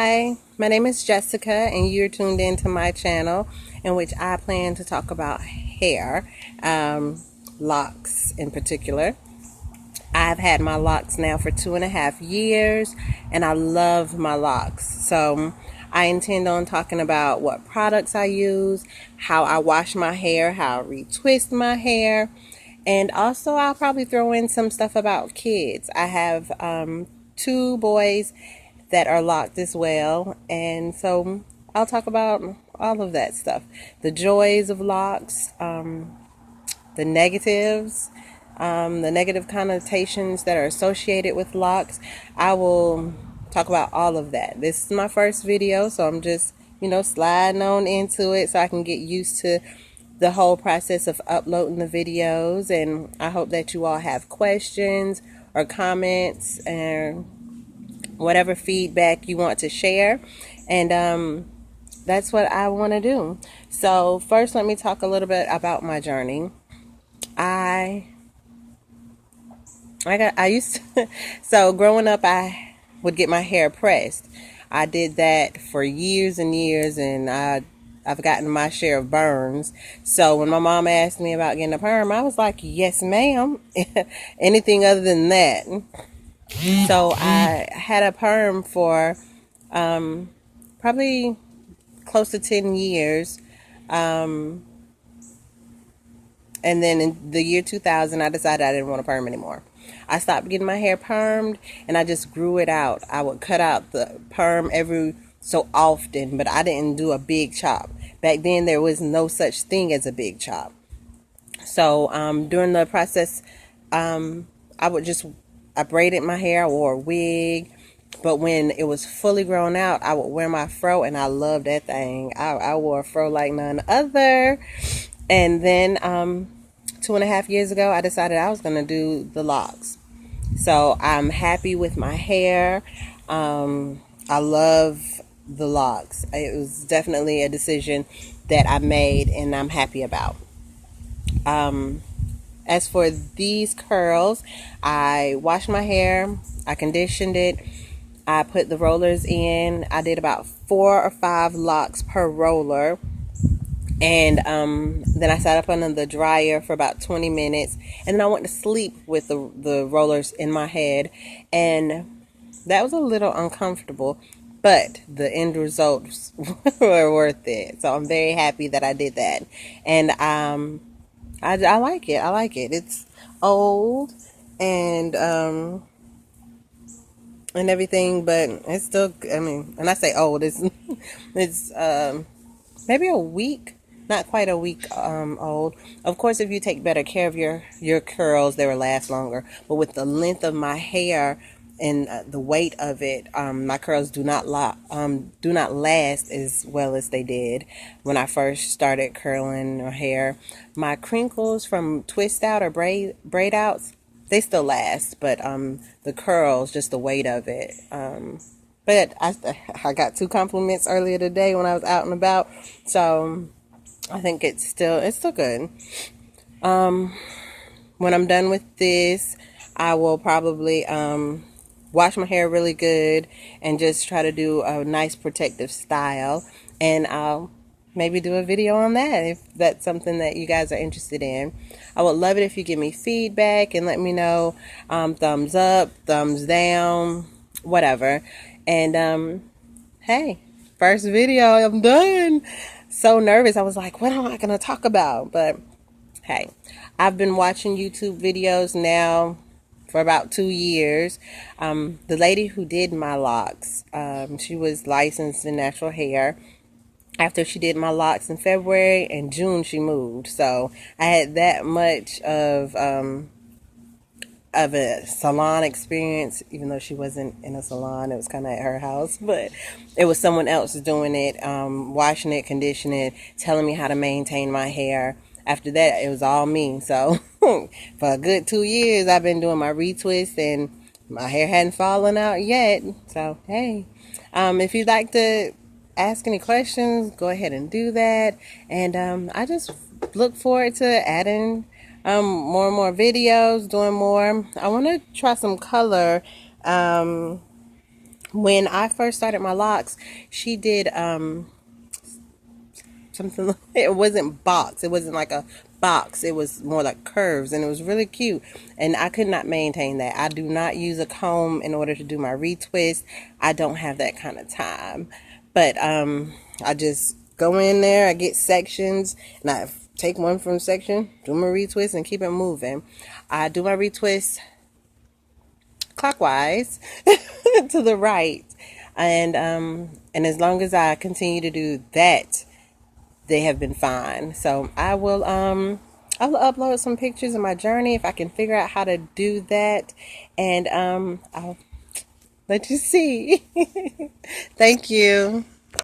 Hi, my name is Jessica, and you're tuned into my channel in which I plan to talk about hair, locks in particular. I've had my locks now for 2.5 years, and I love my locks. So I intend on talking about what products I use, how I wash my hair, how I retwist my hair, and also I'll probably throw in some stuff about kids. I have two boys that are locked as well, and so I'll talk about all of that stuff. The joys of locks, the negatives, the negative connotations that are associated with locks. I will talk about all of that. This is my first video, so I'm just, sliding on into it so I can get used to the whole process of uploading the videos. And I hope that you all have questions or comments and whatever feedback you want to share. And that's what I want to do. So first, let me talk a little bit about my journey. I used to, so growing up, I would get my hair pressed. I did that for years and years, and I've gotten my share of burns. So when my mom asked me about getting a perm, I was like, yes, ma'am. Anything other than that. So I had a perm for probably close to 10 years. And then in the year 2000, I decided I didn't want a perm anymore. I stopped getting my hair permed, and I just grew it out. I would cut out the perm every so often, but I didn't do a big chop. Back then, there was no such thing as a big chop. So during the process, I braided my hair, I wore a wig. But when it was fully grown out, I would wear my fro, and I loved that thing. I wore a fro like none other. And then 2.5 years ago, I decided I was going to do the locks. So I'm happy with my hair. I love the locks. It was definitely a decision that I made, and I'm happy about. As for these curls, I washed my hair, I conditioned it, I put the rollers in. I did about 4 or 5 locks per roller. And then I sat up under the dryer for about 20 minutes. And then I went to sleep with the rollers in my head. And that was a little uncomfortable. But the end results were worth it. So I'm very happy that I did that. And I like it. I like it. It's old and everything. But it's still, when I say old, it's maybe a week. Not quite a week old. Of course, if you take better care of your curls, they will last longer. But with the length of my hair and the weight of it, my curls do not last as well as they did when I first started curling my hair. My crinkles from twist out or braid outs, they still last, but the curls, just the weight of it. But I got 2 compliments earlier today when I was out and about, so I think it's still good. When I'm done with this, I will probably wash my hair really good and just try to do a nice protective style, and I'll maybe do a video on that if that's something that you guys are interested in. I would love it if you give me feedback and let me know, thumbs up, thumbs down, whatever. And hey, first video, I'm done. So nervous. I was like, what am I going to talk about? But hey, I've been watching YouTube videos now for about 2 years. The lady who did my locks, she was licensed in natural hair. After she did my locks in February, and June she moved. So I had that much of a salon experience, even though she wasn't in a salon. It was kind of at her house, but it was someone else doing it, washing it, conditioning it, telling me how to maintain my hair. After that, it was all me. So for a good 2 years, I've been doing my retwist, and my hair hadn't fallen out yet. So hey, if you'd like to ask any questions, go ahead and do that. And I just look forward to adding more and more videos, doing more. I want to try some color When I first started my locks, she did something. It wasn't box. It wasn't like a box. It was more like curves, and it was really cute. And I could not maintain that. I do not use a comb in order to do my retwist. I don't have that kind of time. But I just go in there. I get sections, and I take one from section, do my retwist, and keep it moving. I do my retwist clockwise to the right, and as long as I continue to do that, they have been fine. So I'll upload some pictures of my journey if I can figure out how to do that, and I'll let you see. Thank you.